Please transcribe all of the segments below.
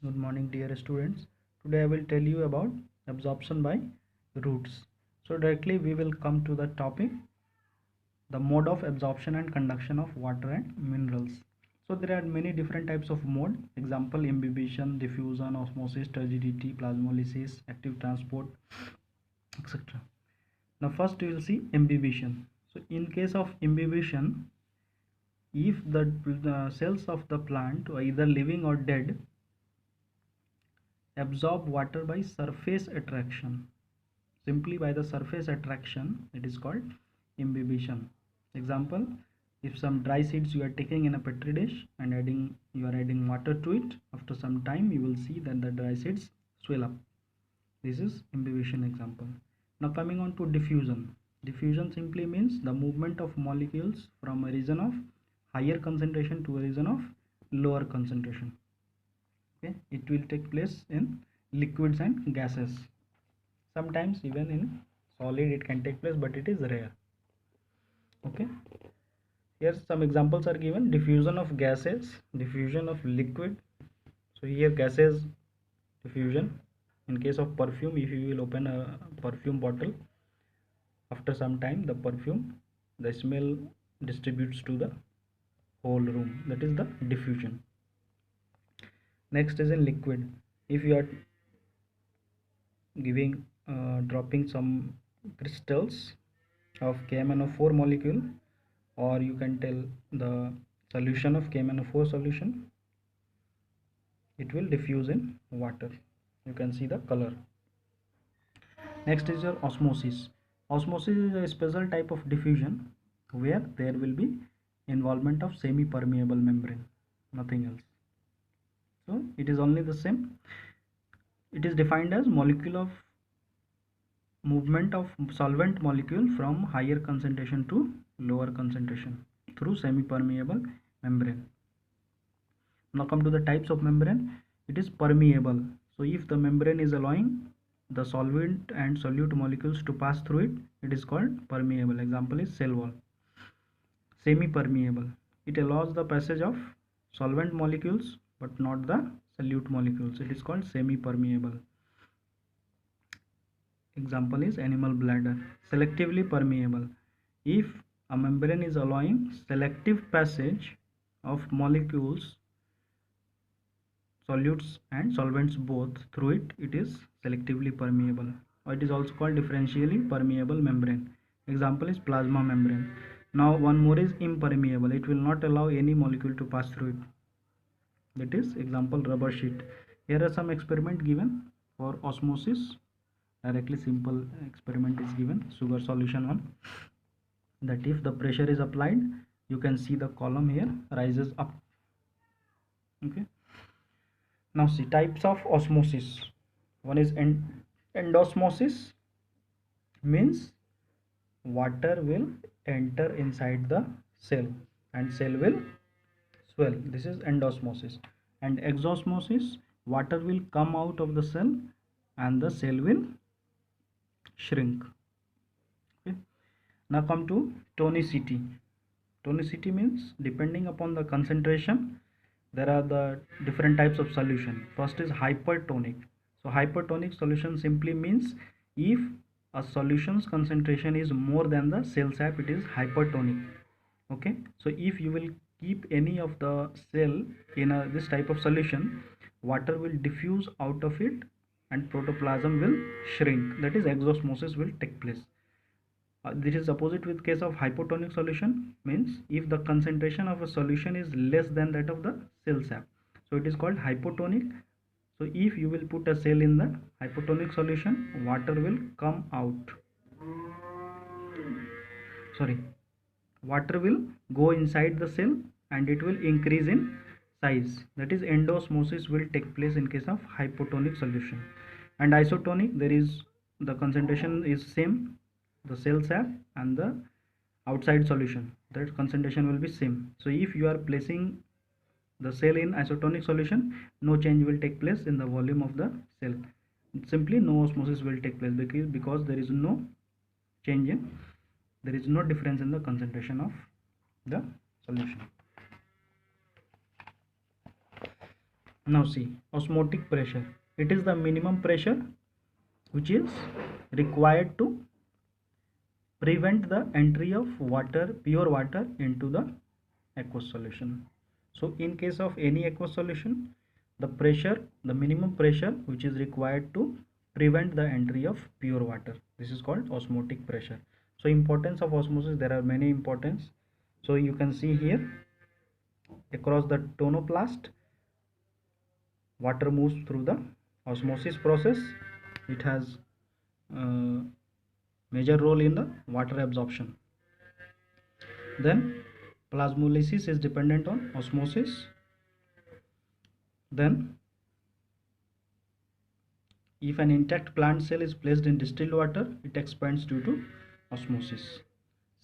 Good morning, dear students. Today I will tell you about absorption by roots. So directly we will come to the topic, the mode of absorption and conduction of water and minerals. So there are many different types of mode. Example, imbibition, diffusion, osmosis, turgidity, plasmolysis, active transport, etc. Now first we will see imbibition. So in case of imbibition, if the cells of the plant, either living or dead, absorb water by surface attraction, simply by the surface attraction, it is called imbibition. Example, if some dry seeds you are taking in a petri dish and you are adding water to it, after some time you will see that the dry seeds swell up. This is imbibition example. Now coming on to diffusion. Diffusion simply means the movement of molecules from a region of higher concentration to a region of lower concentration. Okay, it will take place in liquids and gases. Sometimes even in solid it can take place, but it is rare. Okay, here some examples are given: diffusion of gases, diffusion of liquid. So here gases diffusion. In case of perfume, if you will open a perfume bottle, after some time the smell distributes to the whole room, that is the diffusion. Next is in liquid. If you are giving dropping some crystals of KMnO4 molecule, or you can tell the solution of KMnO4 solution, it will diffuse in water. You can see the color. Next is your osmosis. Osmosis is a special type of diffusion where there will be involvement of semi-permeable membrane, nothing else. So it is only the same. It is defined as molecule of movement of solvent molecule from higher concentration to lower concentration through semi-permeable membrane. Now come to the types of membrane. It is permeable. So if the membrane is allowing the solvent and solute molecules to pass through it, it is called permeable. Example is cell wall. Semi-permeable. It allows the passage of solvent molecules but not the solute molecules. It is called semi-permeable. Example is animal bladder. Selectively permeable. If a membrane is allowing selective passage of molecules, solutes and solvents both through it, it is selectively permeable, or it is also called differentially permeable membrane. Example is plasma membrane. Now one more is impermeable. It will not allow any molecule to pass through it. That is example rubber sheet. Here are some experiment given for osmosis. Directly simple experiment is given, sugar solution one, that if the pressure is applied, you can see the column here rises up. Okay, now see types of osmosis. One is endosmosis, means water will enter inside the cell and cell will swell. This is endosmosis. And exosmosis, water will come out of the cell and the cell will shrink. Okay, now come to tonicity. Tonicity means depending upon the concentration, there are the different types of solution. First is hypertonic. So hypertonic solution simply means if a solution's concentration is more than the cell sap, it is hypertonic. Okay, so if you will keep any of the cell in this type of solution, water will diffuse out of it and protoplasm will shrink. That is exosmosis will take place. This is opposite with case of hypotonic solution, means if the concentration of a solution is less than that of the cell sap, so it is called hypotonic. So if you will put a cell in the hypotonic solution, water will come out, sorry, water will go inside the cell and it will increase in size. That is endosmosis will take place in case of hypotonic solution. And isotonic, there is the concentration is same, the cell sap and the outside solution, that concentration will be same. So if you are placing the cell in isotonic solution, no change will take place in the volume of the cell. Simply no osmosis will take place because there is no change in, there is no difference in the concentration of the solution. Now see, osmotic pressure, it is the minimum pressure which is required to prevent the entry of water, pure water, into the aqueous solution. So in case of any aqueous solution, the pressure, the minimum pressure which is required to prevent the entry of pure water, this is called osmotic pressure. So importance of osmosis, there are many importance. So you can see here, across the tonoplast, water moves through the osmosis process. It has major role in the water absorption. Then plasmolysis is dependent on osmosis. Then if an intact plant cell is placed in distilled water, it expands due to osmosis.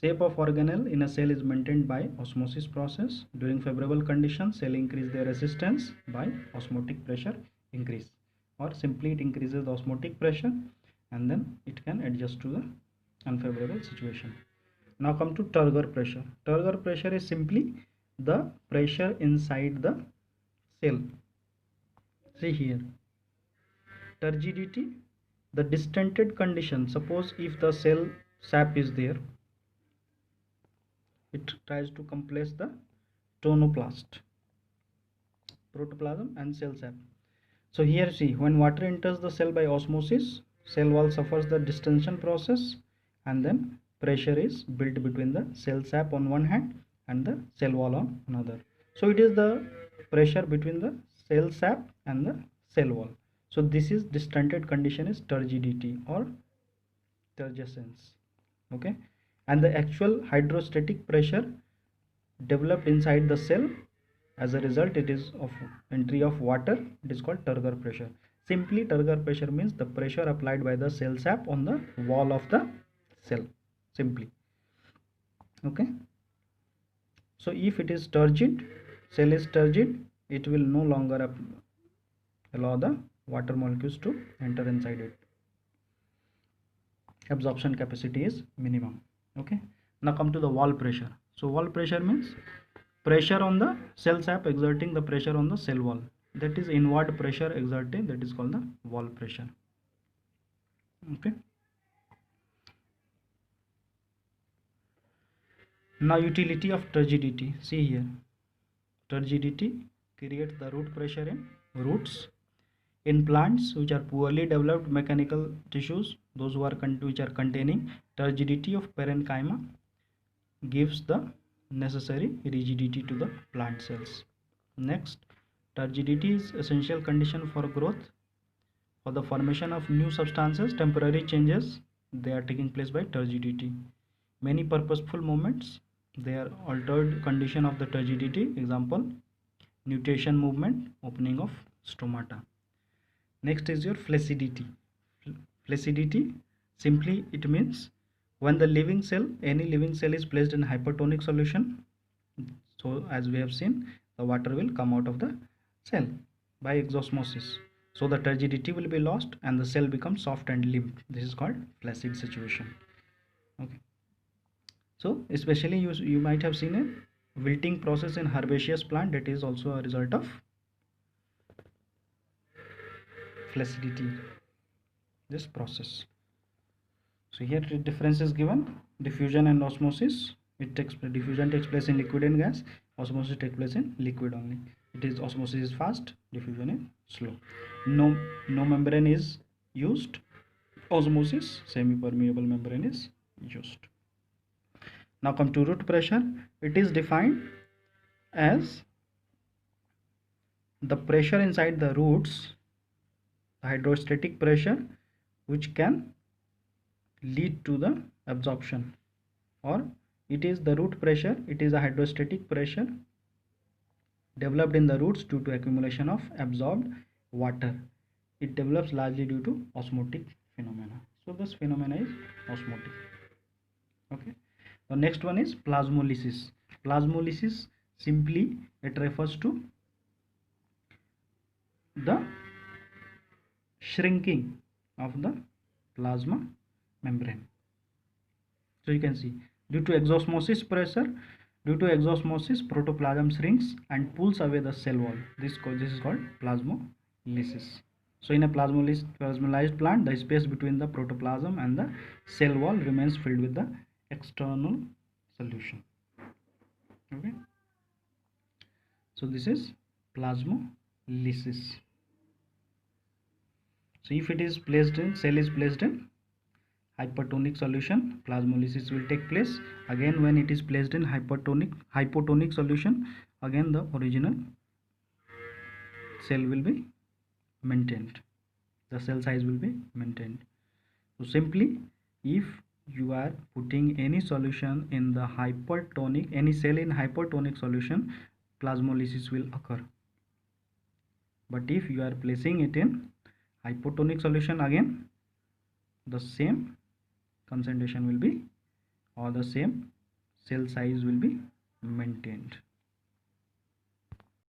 Shape of organelle in a cell is maintained by osmosis process. During favorable conditions, cell increase their resistance by osmotic pressure increase, or simply it increases the osmotic pressure and then it can adjust to the unfavorable situation. Now come to turgor pressure. Turgor pressure is simply the pressure inside the cell. See here, turgidity, the distended condition. Suppose if the cell sap is there, it tries to compress the tonoplast, protoplasm and cell sap. So here see, when water enters the cell by osmosis, cell wall suffers the distension process and then pressure is built between the cell sap on one hand and the cell wall on another. So it is the pressure between the cell sap and the cell wall. So this is distended condition is turgidity or turgescence. Okay, and the actual hydrostatic pressure developed inside the cell, as a result it is of entry of water, it is called turgor pressure. Simply turgor pressure means the pressure applied by the cell sap on the wall of the cell, simply. Okay, so if it is turgid, cell is turgid, it will no longer allow the water molecules to enter inside it. Absorption capacity is minimum. Okay, now come to the wall pressure. So wall pressure means pressure on the cell sap exerting the pressure on the cell wall, that is inward pressure exerted, that is called the wall pressure. Okay, now utility of turgidity. See here, turgidity creates the root pressure in roots. In plants which are poorly developed mechanical tissues, those who are which are containing turgidity of parenchyma, gives the necessary rigidity to the plant cells. Next, turgidity is essential condition for growth. For the formation of new substances, temporary changes, they are taking place by turgidity. Many purposeful movements, they are altered condition of the turgidity. Example, nutation movement, opening of stomata. Next is your flaccidity. Flaccidity, simply it means when the living cell, any living cell is placed in hypertonic solution, so as we have seen, the water will come out of the cell by exosmosis. So the turgidity will be lost and the cell becomes soft and limp. This is called flaccid situation. Okay. So especially you might have seen a wilting process in herbaceous plant, that is also a result of flaccidity, this process. So here the difference is given, diffusion and osmosis. Diffusion takes place in liquid and gas, osmosis takes place in liquid only. It is osmosis is fast, diffusion is slow. No membrane is used, osmosis, semi-permeable membrane is used. Now come to root pressure. It is defined as the pressure inside the roots, the hydrostatic pressure, which can lead to the absorption, or it is the root pressure, it is a hydrostatic pressure developed in the roots due to accumulation of absorbed water. It develops largely due to osmotic phenomena. So this phenomena is osmotic. Okay, the next one is plasmolysis. Plasmolysis, simply it refers to the shrinking of the plasma membrane. So you can see, due to exosmosis pressure, Due to exosmosis, protoplasm shrinks and pulls away the cell wall. This is called plasmolysis. So in a plasmolysed plant, the space between the protoplasm and the cell wall remains filled with the external solution. Okay. So this is plasmolysis. So if it is placed in, cell is placed in hypertonic solution, plasmolysis will take place. Again, when it is placed in hypotonic solution, again the original cell will be maintained, the cell size will be maintained. So simply, if you are putting any solution in the hypertonic, any cell in hypertonic solution, plasmolysis will occur. But if you are placing it in hypotonic solution, again the same concentration will be, or the same cell size will be maintained.